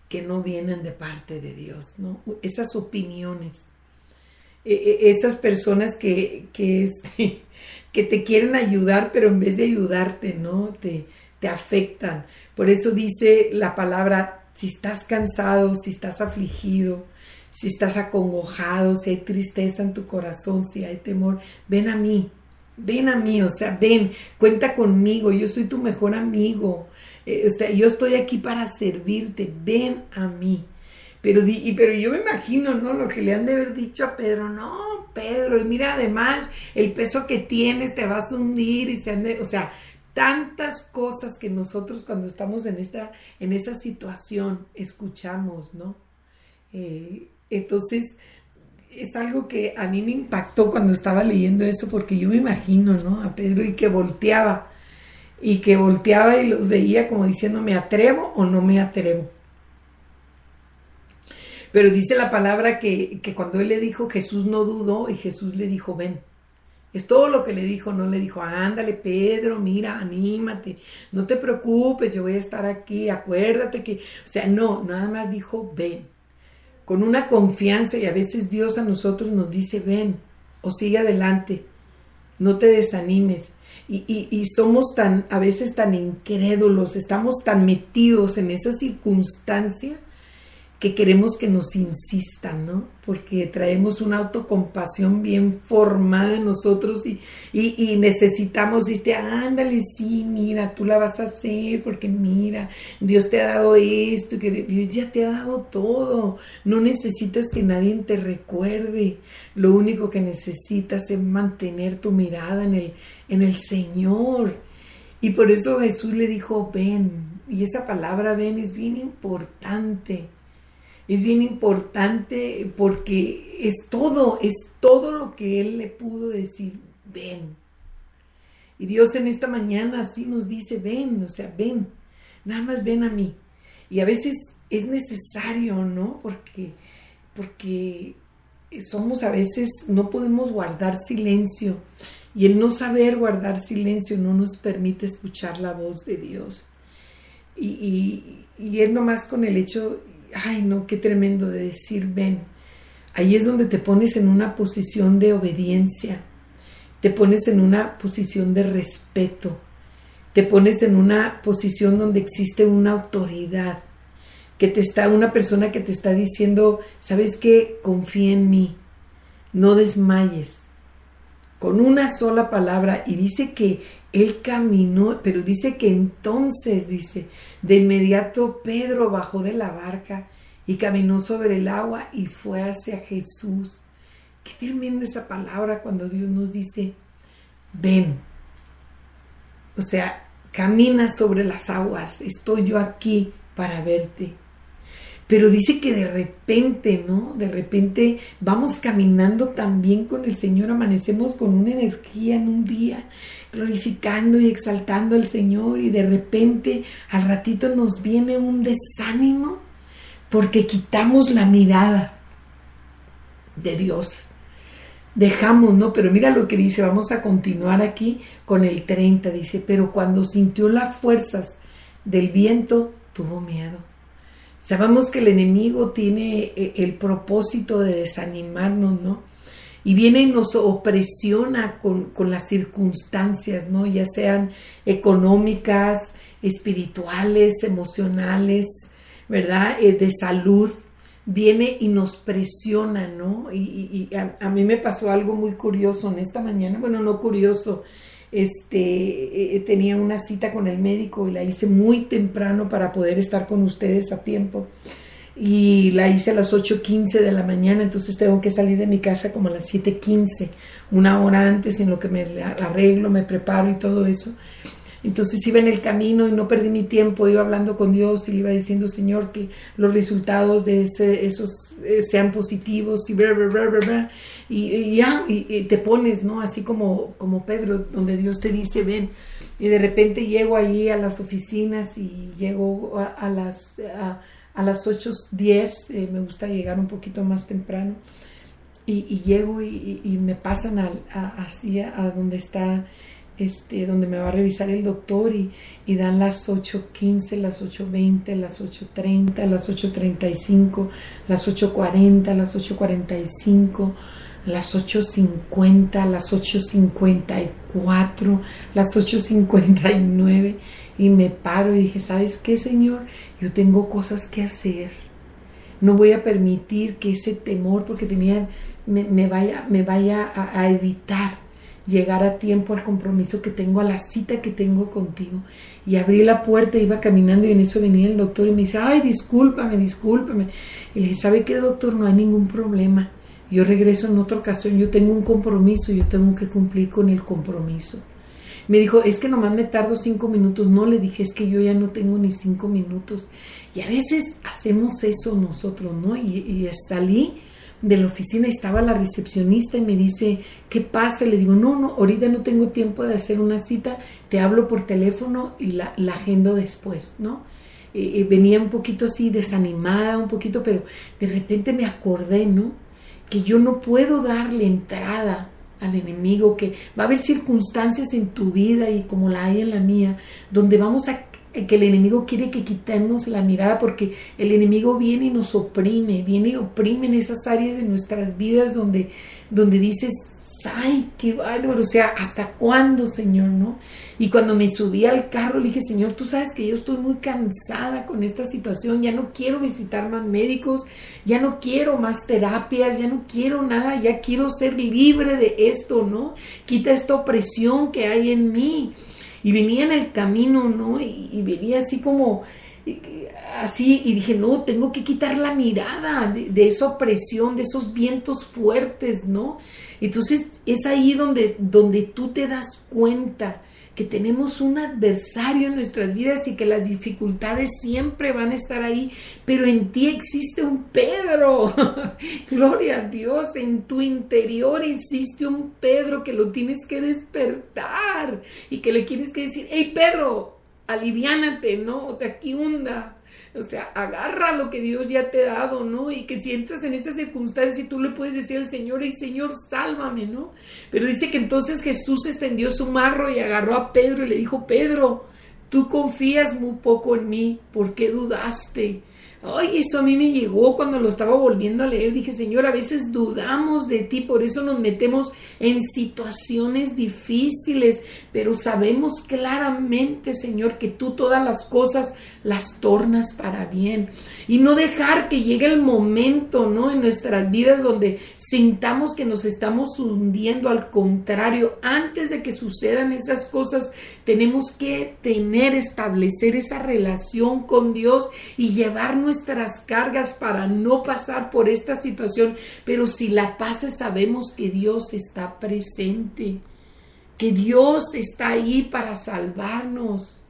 que no vienen de parte de Dios, ¿no? Esas opiniones, esas personas que te quieren ayudar, pero en vez de ayudarte, ¿no? Te afectan. Por eso dice la palabra, si estás cansado, si estás afligido, si estás acongojado, si hay tristeza en tu corazón, si hay temor, ven a mí ven a mí, o sea, ven, cuenta conmigo, yo soy tu mejor amigo, o sea, yo estoy aquí para servirte, ven a mí. Pero yo me imagino, ¿no? Lo que le han de haber dicho a Pedro, no, Pedro, y mira, además, el peso que tienes te vas a hundir, y o sea, tantas cosas que nosotros cuando estamos en esa situación escuchamos, ¿no? Entonces, es algo que a mí me impactó cuando estaba leyendo eso, porque yo me imagino, ¿no? A Pedro y que volteaba y los veía como diciendo, ¿me atrevo o no me atrevo? Pero dice la palabra que cuando él le dijo, Jesús no dudó y Jesús le dijo, ven. Es todo lo que le dijo, no le dijo, ándale Pedro, mira, anímate, no te preocupes, yo voy a estar aquí, acuérdate que, o sea, no, nada más dijo, ven. Con una confianza, y a veces Dios a nosotros nos dice, ven, o sigue adelante, no te desanimes. Y somos a veces tan incrédulos, estamos tan metidos en esa circunstancia que queremos que nos insistan, ¿no? Porque traemos una autocompasión bien formada en nosotros y necesitamos, ándale, sí, mira, tú la vas a hacer porque mira, Dios te ha dado esto, que Dios ya te ha dado todo, no necesitas que nadie te recuerde, lo único que necesitas es mantener tu mirada en el Señor. Y por eso Jesús le dijo, ven, y esa palabra ven es bien importante. Es bien importante porque es todo lo que Él le pudo decir, ven. Y Dios en esta mañana así nos dice, ven, o sea, ven, nada más ven a mí. Y a veces es necesario, ¿no? Porque somos a veces, no podemos guardar silencio. Y el no saber guardar silencio no nos permite escuchar la voz de Dios. Y es nomás con el hecho, ay no, qué tremendo de decir ven. Ahí es donde te pones en una posición de obediencia, te pones en una posición de respeto, te pones en una posición donde existe una autoridad, una persona que te está diciendo, ¿sabes qué? Confía en mí, no desmayes. Con una sola palabra, y dice que él caminó, pero dice que entonces, de inmediato Pedro bajó de la barca y caminó sobre el agua y fue hacia Jesús. Qué tremenda esa palabra cuando Dios nos dice, ven. O sea, camina sobre las aguas, estoy yo aquí para verte. Pero dice que de repente, ¿no? De repente vamos caminando también con el Señor, amanecemos con una energía en un día, glorificando y exaltando al Señor, y de repente al ratito nos viene un desánimo porque quitamos la mirada de Dios. Dejamos, ¿no? Pero mira lo que dice, vamos a continuar aquí con el 30, dice, pero cuando sintió las fuerzas del viento, tuvo miedo. Sabemos que el enemigo tiene el propósito de desanimarnos, ¿no? Y viene y nos opresiona con las circunstancias, ¿no? Ya sean económicas, espirituales, emocionales, ¿verdad? De salud. Viene y nos presiona, ¿no? Y a mí me pasó algo muy curioso en esta mañana. Bueno, no curioso. Tenía una cita con el médico y la hice muy temprano para poder estar con ustedes a tiempo, y la hice a las 8:15 de la mañana, entonces tengo que salir de mi casa como a las 7:15, una hora antes, en lo que me arreglo, me preparo y todo eso. Entonces iba en el camino y no perdí mi tiempo, iba hablando con Dios y le iba diciendo, Señor, que los resultados de esos sean positivos, y bla, bla, bla, bla, bla. Y te pones, ¿no? Así como Pedro, donde Dios te dice, ven. Y de repente llego allí a las oficinas y llego a las 8:10, me gusta llegar un poquito más temprano. Y llego y me pasan así a donde está, donde me va a revisar el doctor, y dan las 8:15, las 8:20, las 8:30, las 8:35, las 8:40, las 8:45, las 8:50, las 8:54, las 8:59, y me paro y dije, ¿sabes qué, Señor? Yo tengo cosas que hacer. No voy a permitir que ese temor, porque me vaya a evitar llegar a tiempo al compromiso que tengo, a la cita que tengo contigo. Y abrí la puerta, iba caminando y en eso venía el doctor y me dice, ay, discúlpame. Y le dije, ¿sabe qué, doctor? No hay ningún problema. Yo regreso en otra ocasión, yo tengo un compromiso, yo tengo que cumplir con el compromiso. Me dijo, es que nomás me tardo 5 minutos. No, le dije, es que yo ya no tengo ni 5 minutos. Y a veces hacemos eso nosotros, ¿no? Y salí de la oficina, estaba la recepcionista y me dice, ¿qué pasa? Le digo, no, ahorita no tengo tiempo de hacer una cita, te hablo por teléfono y la agendo después, ¿no? Venía un poquito así desanimada, un poquito, pero de repente me acordé, ¿no? Que yo no puedo darle entrada al enemigo, que va a haber circunstancias en tu vida y como la hay en la mía, donde vamos a que el enemigo quiere que quitemos la mirada, porque el enemigo viene y nos oprime, viene y oprime en esas áreas de nuestras vidas donde dices, ay, qué bárbaro, o sea, ¿hasta cuándo, Señor, no? Y cuando me subí al carro le dije, Señor, tú sabes que yo estoy muy cansada con esta situación, ya no quiero visitar más médicos, ya no quiero más terapias, ya no quiero nada, ya quiero ser libre de esto, ¿no? Quita esta opresión que hay en mí. Y venía en el camino, ¿no? Y venía así como, así, y dije, no, tengo que quitar la mirada de esa opresión, de esos vientos fuertes, ¿no? Entonces es ahí donde tú te das cuenta que tenemos un adversario en nuestras vidas y que las dificultades siempre van a estar ahí, pero en ti existe un Pedro. Gloria a Dios, en tu interior existe un Pedro que lo tienes que despertar y que le tienes que decir, hey Pedro, aliviánate, ¿no? O sea, ¿qué onda? O sea, agarra lo que Dios ya te ha dado, ¿no? Y que si entras en esa circunstancia, tú le puedes decir al Señor, hey Señor, sálvame, ¿no? Pero dice que entonces Jesús extendió su marro y agarró a Pedro y le dijo, Pedro, tú confías muy poco en mí, ¿por qué dudaste? Ay, eso a mí me llegó cuando lo estaba volviendo a leer. Dije, Señor, a veces dudamos de ti, por eso nos metemos en situaciones difíciles, pero sabemos claramente, Señor, que tú todas las cosas las tornas para bien. Y no dejar que llegue el momento, ¿no? En nuestras vidas donde sintamos que nos estamos hundiendo. Al contrario, antes de que sucedan esas cosas, tenemos que establecer esa relación con Dios y llevar nuestras cargas para no pasar por esta situación. Pero si la pasas, sabemos que Dios está presente, que Dios está ahí para salvarnos.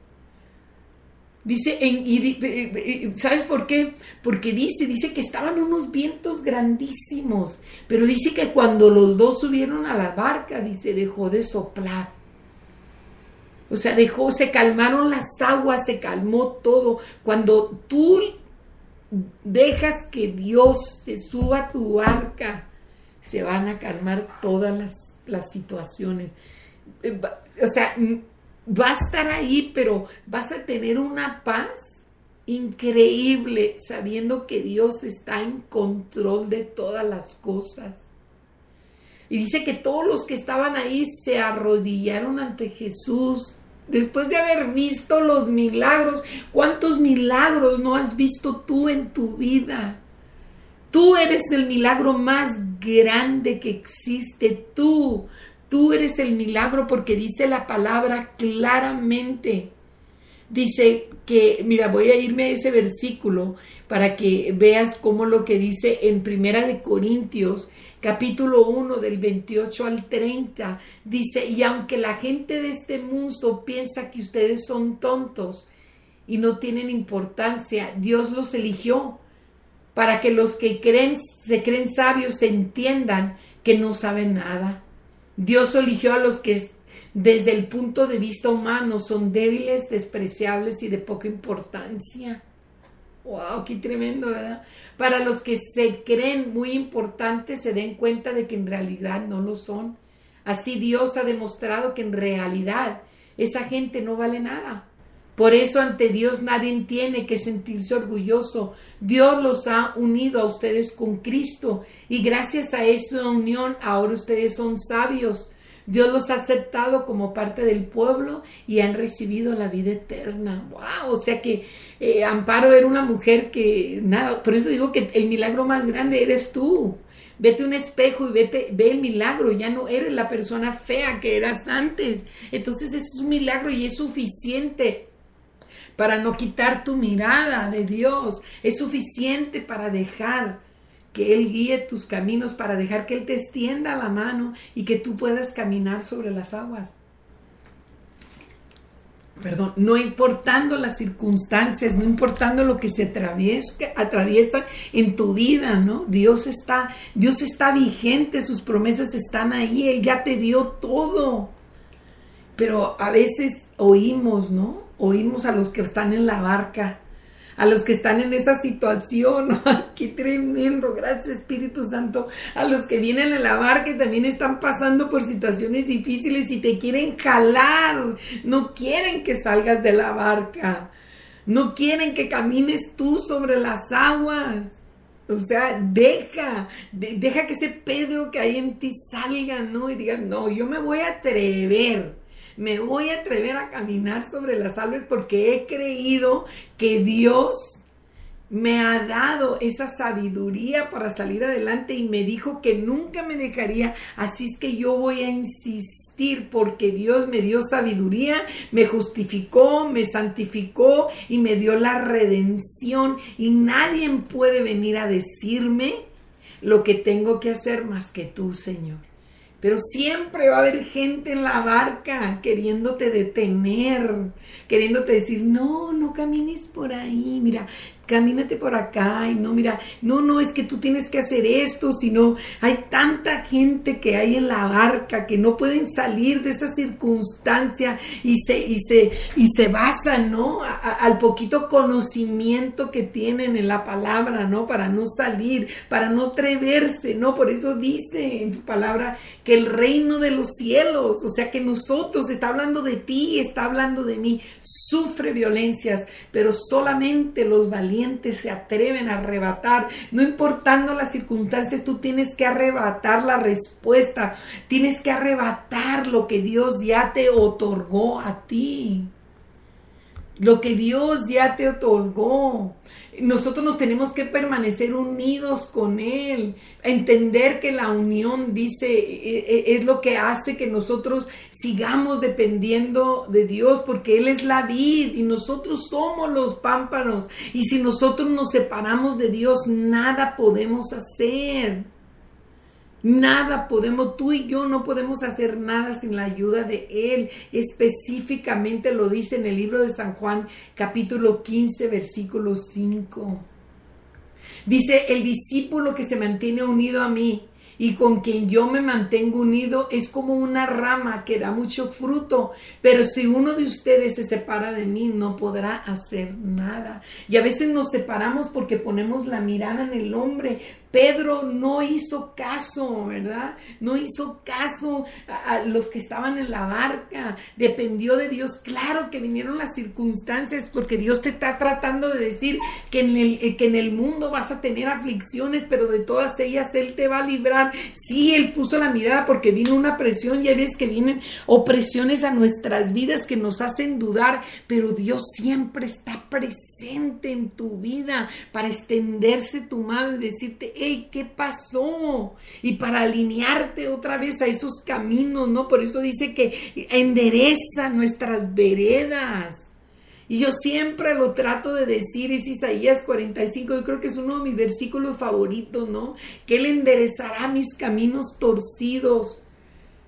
Dice, ¿sabes por qué? Porque dice que estaban unos vientos grandísimos, pero dice que cuando los dos subieron a la barca, dice, dejó de soplar. O sea, se calmaron las aguas, se calmó todo. Cuando tú dejas que Dios se suba a tu barca, se van a calmar todas las situaciones. O sea, va a estar ahí, pero vas a tener una paz increíble sabiendo que Dios está en control de todas las cosas. Y dice que todos los que estaban ahí se arrodillaron ante Jesús después de haber visto los milagros. ¿Cuántos milagros no has visto tú en tu vida? Tú eres el milagro más grande que existe. Tú eres el milagro, porque dice la palabra claramente. Dice que, mira, voy a irme a ese versículo para que veas cómo lo que dice en Primera de Corintios, capítulo 1, del 28 al 30, dice, y aunque la gente de este mundo piensa que ustedes son tontos y no tienen importancia, Dios los eligió para que los que se creen sabios entiendan que no saben nada. Dios eligió a los que desde el punto de vista humano son débiles, despreciables y de poca importancia. ¡Wow! ¡Qué tremendo!, ¿verdad? Para los que se creen muy importantes se den cuenta de que en realidad no lo son. Así Dios ha demostrado que en realidad esa gente no vale nada. Por eso ante Dios nadie tiene que sentirse orgulloso. Dios los ha unido a ustedes con Cristo y gracias a esta unión ahora ustedes son sabios. Dios los ha aceptado como parte del pueblo y han recibido la vida eterna. ¡Wow! O sea que Amparo era una mujer que nada, por eso digo que el milagro más grande eres tú. Vete a un espejo y ve el milagro, ya no eres la persona fea que eras antes. Entonces ese es un milagro y es suficiente para no quitar tu mirada de Dios. Es suficiente para dejar que Él guíe tus caminos, para dejar que Él te extienda la mano y que tú puedas caminar sobre las aguas. Perdón, no importando las circunstancias, no importando lo que se atraviesa en tu vida, ¿no? Dios está vigente, sus promesas están ahí, Él ya te dio todo. Pero a veces oímos, ¿no? Oímos a los que están en la barca, a los que están en esa situación. ¡Qué tremendo! Gracias, Espíritu Santo. A los que vienen en la barca y también están pasando por situaciones difíciles y te quieren jalar. No quieren que salgas de la barca. No quieren que camines tú sobre las aguas. O sea, deja que ese Pedro que hay en ti salga, ¿no? Y digas, no, yo me voy a atrever. Me voy a atrever a caminar sobre las aguas porque he creído que Dios me ha dado esa sabiduría para salir adelante y me dijo que nunca me dejaría. Así es que yo voy a insistir porque Dios me dio sabiduría, me justificó, me santificó y me dio la redención. Y nadie puede venir a decirme lo que tengo que hacer más que tú, Señor. Pero siempre va a haber gente en la barca queriéndote detener, queriéndote decir, no camines por ahí, mira, camínate por acá, y no, mira, no, es que tú tienes que hacer esto, sino hay tanta gente que hay en la barca que no pueden salir de esa circunstancia y se basan, ¿no? Al poquito conocimiento que tienen en la palabra, ¿no? Para no salir, para no atreverse, ¿no? Por eso dice en su palabra que el reino de los cielos, o sea que nosotros, está hablando de ti, está hablando de mí, sufre violencias, pero solamente los valientes se atreven a arrebatar, no importando las circunstancias. Tú tienes que arrebatar la respuesta, tienes que arrebatar lo que Dios ya te otorgó a ti, lo que Dios ya te otorgó. Nosotros nos tenemos que permanecer unidos con Él, entender que la unión, dice, es lo que hace que nosotros sigamos dependiendo de Dios, porque Él es la vid y nosotros somos los pámpanos, y si nosotros nos separamos de Dios, nada podemos hacer. Nada podemos, tú y yo no podemos hacer nada sin la ayuda de Él. Específicamente lo dice en el libro de San Juan, capítulo 15, versículo 5. Dice, el discípulo que se mantiene unido a mí y con quien yo me mantengo unido es como una rama que da mucho fruto, pero si uno de ustedes se separa de mí, no podrá hacer nada. Y a veces nos separamos porque ponemos la mirada en el hombre. Pedro no hizo caso, ¿verdad? No hizo caso a los que estaban en la barca. Dependió de Dios. Claro que vinieron las circunstancias, porque Dios te está tratando de decir que en el mundo vas a tener aflicciones, pero de todas ellas Él te va a librar. Sí, Él puso la mirada porque vino una presión, y hay veces que vienen opresiones a nuestras vidas que nos hacen dudar, pero Dios siempre está presente en tu vida para extenderse tu mano y decirte, hey, ¿qué pasó? Y para alinearte otra vez a esos caminos, ¿no? Por eso dice que endereza nuestras veredas. Y yo siempre lo trato de decir, es Isaías 45, yo creo que es uno de mis versículos favoritos, ¿no? Que Él enderezará mis caminos torcidos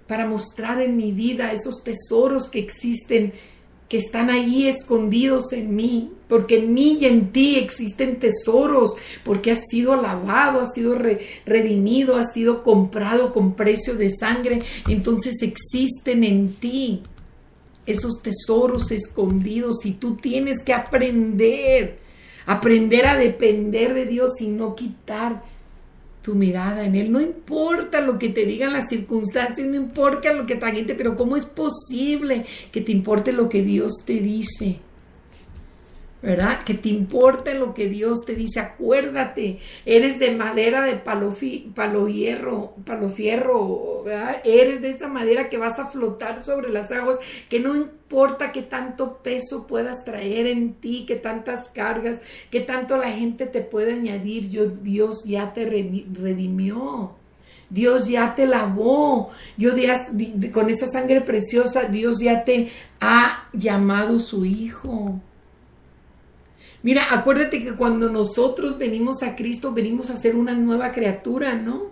para mostrar en mi vida esos tesoros que existen, que están ahí escondidos en mí, porque en mí y en ti existen tesoros, porque has sido lavado, has sido redimido, has sido comprado con precio de sangre. Entonces existen en ti esos tesoros escondidos, y tú tienes que aprender a depender de Dios y no quitar tu mirada en Él. No importa lo que te digan las circunstancias, no importa lo que te gente, pero ¿cómo es posible que te importe lo que Dios te dice? ¿verdad? Que te importa lo que Dios te dice. Acuérdate, eres de madera de palo fierro, ¿verdad? Eres de esa madera que vas a flotar sobre las aguas, que no importa qué tanto peso puedas traer en ti, qué tantas cargas, qué tanto la gente te puede añadir. Dios ya te redimió. Dios ya te lavó, con esa sangre preciosa, Dios ya te ha llamado su hijo. Mira, acuérdate que cuando nosotros venimos a Cristo, venimos a ser una nueva criatura, ¿no?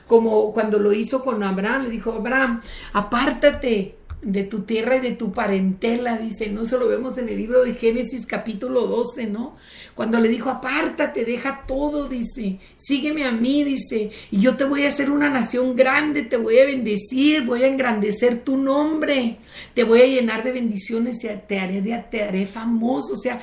Como cuando lo hizo con Abraham, le dijo, Abraham, apártate de tu tierra y de tu parentela, dice, ¿no? Eso lo vemos en el libro de Génesis capítulo 12, ¿no? Cuando le dijo, apártate, deja todo, dice, sígueme a mí, dice, y yo te voy a hacer una nación grande, te voy a bendecir, voy a engrandecer tu nombre, te voy a llenar de bendiciones y te haré famoso, o sea,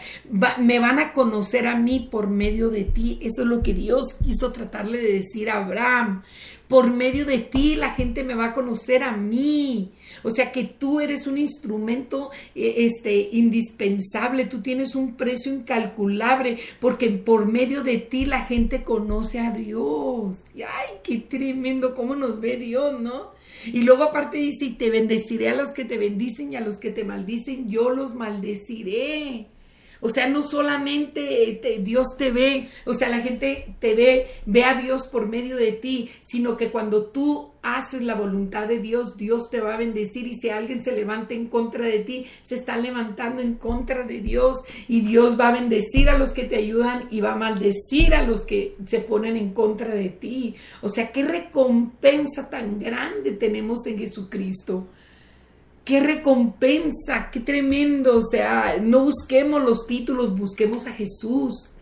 me van a conocer a mí por medio de ti. Eso es lo que Dios quiso tratarle de decir a Abraham. Por medio de ti la gente me va a conocer a mí. O sea que tú eres un instrumento indispensable, tú tienes un precio incalculable, porque por medio de ti la gente conoce a Dios. Y ¡ay, qué tremendo cómo nos ve Dios!, ¿no? Y luego aparte dice, y te bendeciré a los que te bendicen y a los que te maldicen, yo los maldeciré. O sea, no solamente Dios te ve, o sea, la gente te ve a Dios por medio de ti, sino que cuando tú haces la voluntad de Dios, Dios te va a bendecir, y si alguien se levanta en contra de ti, se están levantando en contra de Dios, y Dios va a bendecir a los que te ayudan y va a maldecir a los que se ponen en contra de ti. O sea, qué recompensa tan grande tenemos en Jesucristo. ¡Qué recompensa! ¡Qué tremendo! O sea, no busquemos los títulos, busquemos a Jesús.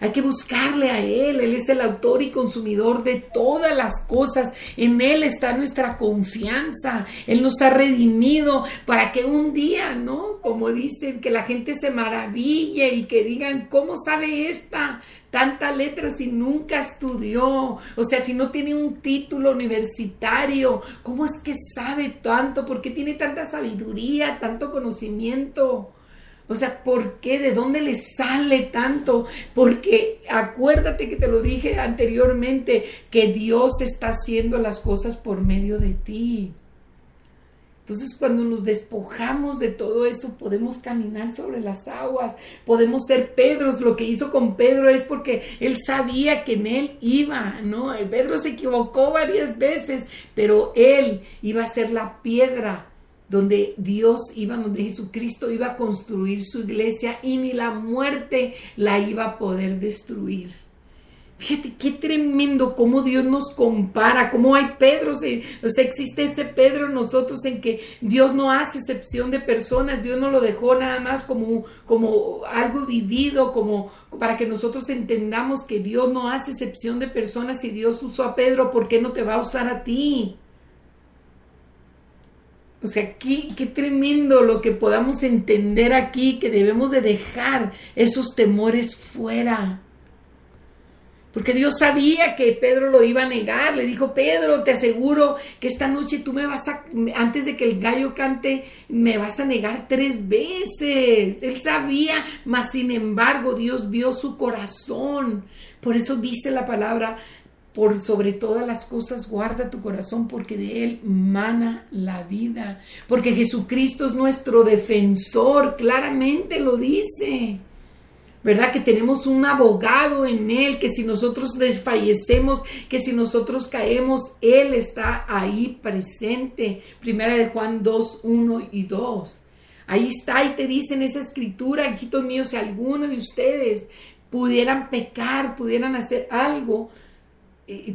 Hay que buscarle a Él. Él es el autor y consumidor de todas las cosas. En Él está nuestra confianza. Él nos ha redimido para que un día, ¿no? Como dicen, que la gente se maraville y que digan, ¿cómo sabe esta tanta letra si nunca estudió? O sea, si no tiene un título universitario, ¿cómo es que sabe tanto? ¿Por qué tiene tanta sabiduría, tanto conocimiento? O sea, ¿por qué? ¿De dónde le sale tanto? Porque acuérdate que te lo dije anteriormente, que Dios está haciendo las cosas por medio de ti. Entonces, cuando nos despojamos de todo eso, podemos caminar sobre las aguas, podemos ser Pedros. Lo que hizo con Pedro es porque él sabía que en él iba, ¿no? Pedro se equivocó varias veces, pero él iba a ser la piedra donde donde Jesucristo iba a construir su iglesia, y ni la muerte la iba a poder destruir. Fíjate qué tremendo cómo Dios nos compara, cómo hay Pedros, o sea, existe ese Pedro en nosotros, en que Dios no hace excepción de personas. Dios no lo dejó nada más como algo vivido, como para que nosotros entendamos que Dios no hace excepción de personas. Si Dios usó a Pedro, ¿por qué no te va a usar a ti? O sea, qué tremendo lo que podamos entender aquí, que debemos de dejar esos temores fuera. Porque Dios sabía que Pedro lo iba a negar. Le dijo, Pedro, te aseguro que esta noche tú antes de que el gallo cante, me vas a negar 3 veces. Él sabía, mas sin embargo Dios vio su corazón. Por eso dice la palabra, por sobre todas las cosas guarda tu corazón, porque de él mana la vida. Porque Jesucristo es nuestro defensor, claramente lo dice, ¿verdad? Que tenemos un abogado en él, que si nosotros desfallecemos, que si nosotros caemos, él está ahí presente. Primera de Juan 2, 1 y 2. Ahí está, y te dice en esa escritura, hijitos míos, si alguno de ustedes pudieran pecar, pudieran hacer algo,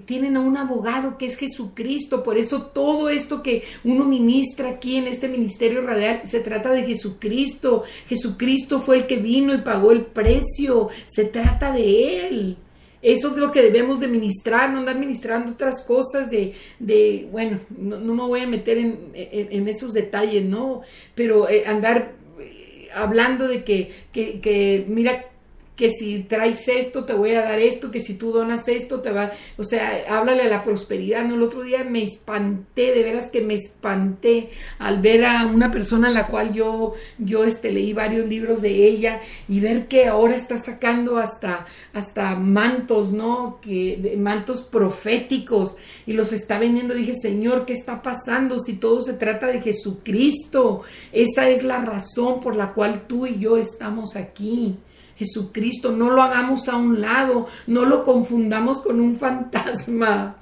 tienen a un abogado que es Jesucristo. Por eso todo esto que uno ministra aquí en este ministerio radial se trata de Jesucristo. Jesucristo fue el que vino y pagó el precio. Se trata de Él. Eso es lo que debemos de ministrar, no andar ministrando otras cosas bueno, no me voy a meter en esos detalles, ¿no? Pero andar hablando de que mira, que si traes esto te voy a dar esto, que si tú donas esto te va, o sea, háblale a la prosperidad, ¿no? El otro día me espanté, de veras que me espanté al ver a una persona a la cual yo leí varios libros de ella y ver que ahora está sacando hasta mantos, ¿no? Mantos proféticos y los está vendiendo. Dije, Señor, ¿qué está pasando? Si todo se trata de Jesucristo, esa es la razón por la cual tú y yo estamos aquí. Jesucristo, no lo hagamos a un lado, no lo confundamos con un fantasma.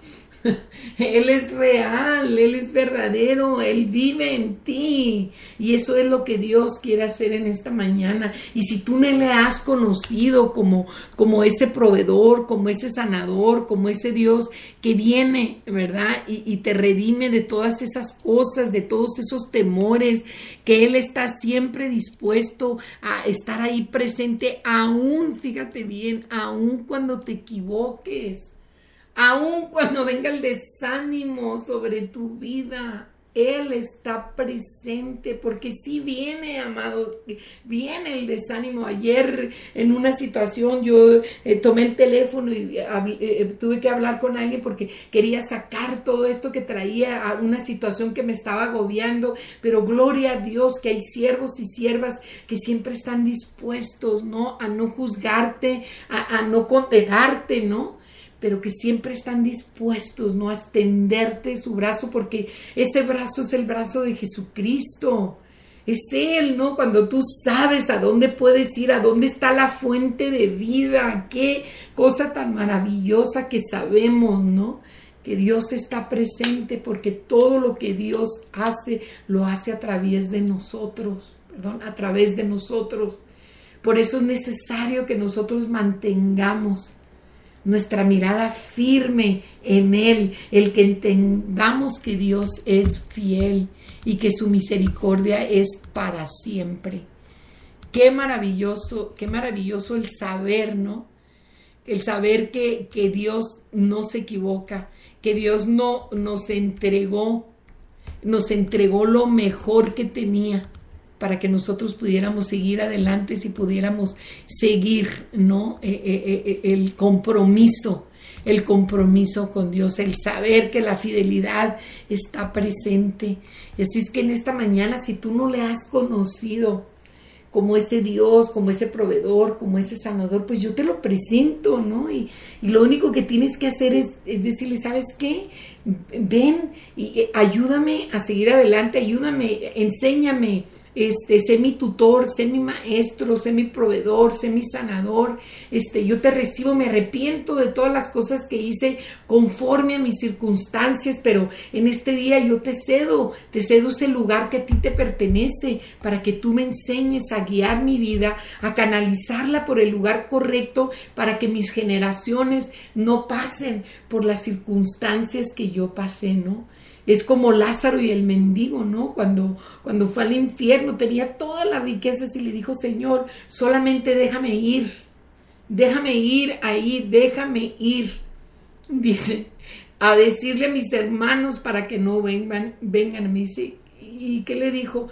Él es real, Él es verdadero, Él vive en ti y eso es lo que Dios quiere hacer en esta mañana. Y si tú no le has conocido como ese proveedor, como ese sanador, como ese Dios que viene, ¿verdad? Y te redime de todas esas cosas, de todos esos temores, que Él está siempre dispuesto a estar ahí presente, aún, fíjate bien, aún cuando te equivoques. Aun cuando venga el desánimo sobre tu vida, Él está presente, porque sí viene, amado, viene el desánimo. Ayer en una situación yo tomé el teléfono y tuve que hablar con alguien porque quería sacar todo esto que traía a una situación que me estaba agobiando, pero gloria a Dios que hay siervos y siervas que siempre están dispuestos, ¿no? A no juzgarte, a no condenarte, ¿no? Pero que siempre están dispuestos, ¿no? A extenderte su brazo, porque ese brazo es el brazo de Jesucristo. Es Él, ¿no? Cuando tú sabes a dónde puedes ir, a dónde está la fuente de vida. Qué cosa tan maravillosa que sabemos, ¿no? Que Dios está presente, porque todo lo que Dios hace, lo hace a través de nosotros, a través de nosotros. Por eso es necesario que nosotros mantengamos nuestra mirada firme en Él, el que entendamos que Dios es fiel y que su misericordia es para siempre. Qué maravilloso el saber, ¿no? El saber que Dios no se equivoca, que Dios no nos entregó lo mejor que tenía, para que nosotros pudiéramos seguir adelante, si pudiéramos seguir, ¿no? El compromiso con Dios, el saber que la fidelidad está presente. Y así es que en esta mañana, si tú no le has conocido como ese Dios, como ese proveedor, como ese sanador, pues yo te lo presento, ¿no? Y lo único que tienes que hacer es decirle, ¿sabes qué? Ven y ayúdame a seguir adelante, ayúdame, enséñame. Sé mi tutor, sé mi maestro, sé mi proveedor, sé mi sanador. Yo te recibo, me arrepiento de todas las cosas que hice conforme a mis circunstancias, pero en este día yo te cedo ese lugar que a ti te pertenece, para que tú me enseñes a guiar mi vida, a canalizarla por el lugar correcto, para que mis generaciones no pasen por las circunstancias que yo pasé, ¿no? Es como Lázaro y el mendigo, ¿no? Cuando fue al infierno, tenía todas las riquezas y le dijo, Señor, solamente déjame ir ahí, déjame ir, dice, a decirle a mis hermanos para que no vengan. Me dice, ¿y qué le dijo?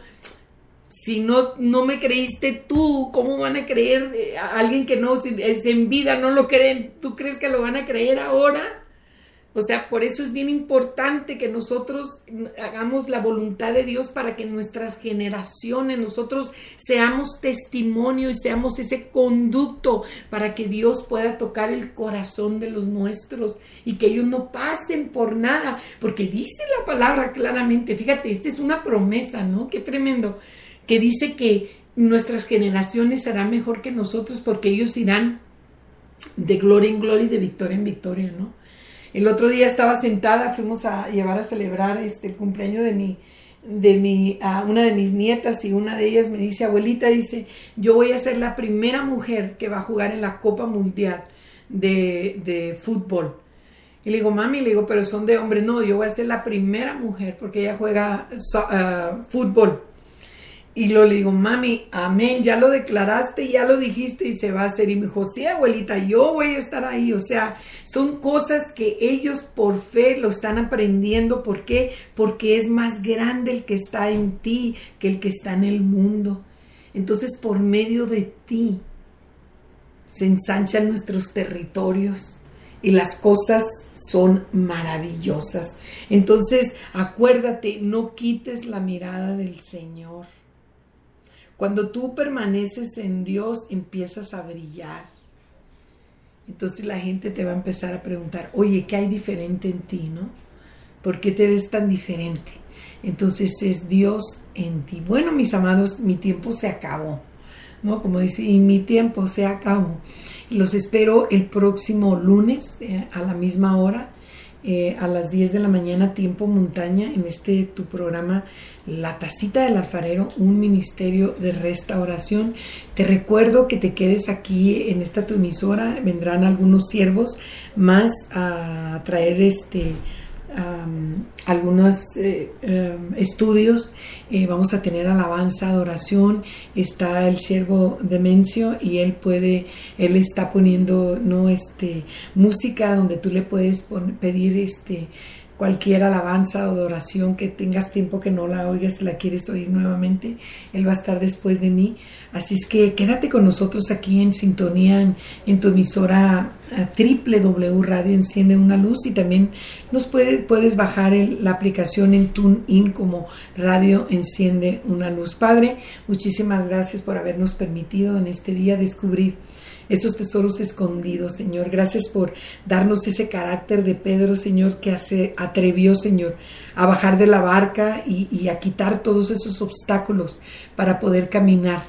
Si no me creíste tú, ¿cómo van a creer a alguien que no, si en vida no lo creen? ¿Tú crees que lo van a creer ahora? O sea, por eso es bien importante que nosotros hagamos la voluntad de Dios, para que nuestras generaciones, nosotros seamos testimonio y seamos ese conducto para que Dios pueda tocar el corazón de los nuestros y que ellos no pasen por nada, porque dice la palabra claramente, fíjate, esta es una promesa, ¿no? Qué tremendo, que dice que nuestras generaciones serán mejor que nosotros, porque ellos irán de gloria en gloria y de victoria en victoria, ¿no? El otro día estaba sentada, fuimos a llevar a celebrar el cumpleaños a una de mis nietas, y una de ellas me dice, abuelita, dice, yo voy a ser la primera mujer que va a jugar en la Copa Mundial de fútbol. Y le digo, mami, pero son de hombres. No, yo voy a ser la primera mujer, porque ella juega fútbol. Y le digo, mami, amén, ya lo declaraste, ya lo dijiste y se va a hacer. Y me dijo, sí, abuelita, yo voy a estar ahí. O sea, son cosas que ellos por fe lo están aprendiendo. ¿Por qué? Porque es más grande el que está en ti que el que está en el mundo. Entonces, por medio de ti, se ensanchan nuestros territorios y las cosas son maravillosas. Entonces, acuérdate, no quites la mirada del Señor. Cuando tú permaneces en Dios, empiezas a brillar. Entonces la gente te va a empezar a preguntar, oye, ¿qué hay diferente en ti, no? ¿Por qué te ves tan diferente? Entonces es Dios en ti. Bueno, mis amados, mi tiempo se acabó, ¿no? Como dice, y mi tiempo se acabó. Los espero el próximo lunes a la misma hora, a las 10 de la mañana, tiempo montaña, en tu programa La Tacita del Alfarero, un ministerio de restauración. Te recuerdo que te quedes aquí en esta tu emisora. Vendrán algunos siervos más a traer algunos estudios. Vamos a tener alabanza, adoración. Está el siervo Demencio y él está poniendo música donde tú le puedes pedir cualquier alabanza o adoración que tengas tiempo que no la oigas, si la quieres oír nuevamente, él va a estar después de mí. Así es que quédate con nosotros aquí en sintonía en tu emisora www Radio Enciende una Luz, y también puedes bajar la aplicación en TuneIn como Radio Enciende una Luz. Padre, muchísimas gracias por habernos permitido en este día descubrir esos tesoros escondidos, Señor. Gracias por darnos ese carácter de Pedro, Señor, que se atrevió, Señor, a bajar de la barca y a quitar todos esos obstáculos para poder caminar,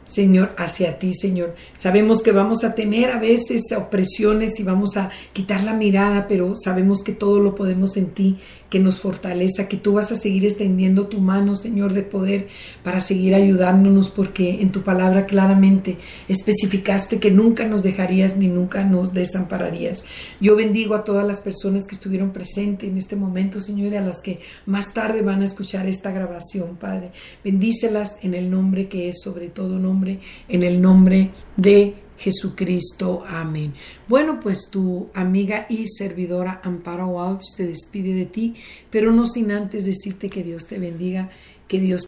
Señor, hacia ti, Señor. Sabemos que vamos a tener a veces opresiones y vamos a quitar la mirada, pero sabemos que todo lo podemos en ti, que nos fortaleza, que tú vas a seguir extendiendo tu mano, Señor, de poder para seguir ayudándonos, porque en tu palabra claramente especificaste que nunca nos dejarías ni nunca nos desampararías. Yo bendigo a todas las personas que estuvieron presentes en este momento, Señor, y a las que más tarde van a escuchar esta grabación, Padre. Bendícelas en el nombre que es sobre todo nombre, en el nombre de Jesucristo. Amén. Bueno, pues tu amiga y servidora Amparo Walsh se despide de ti, pero no sin antes decirte que Dios te bendiga, que Dios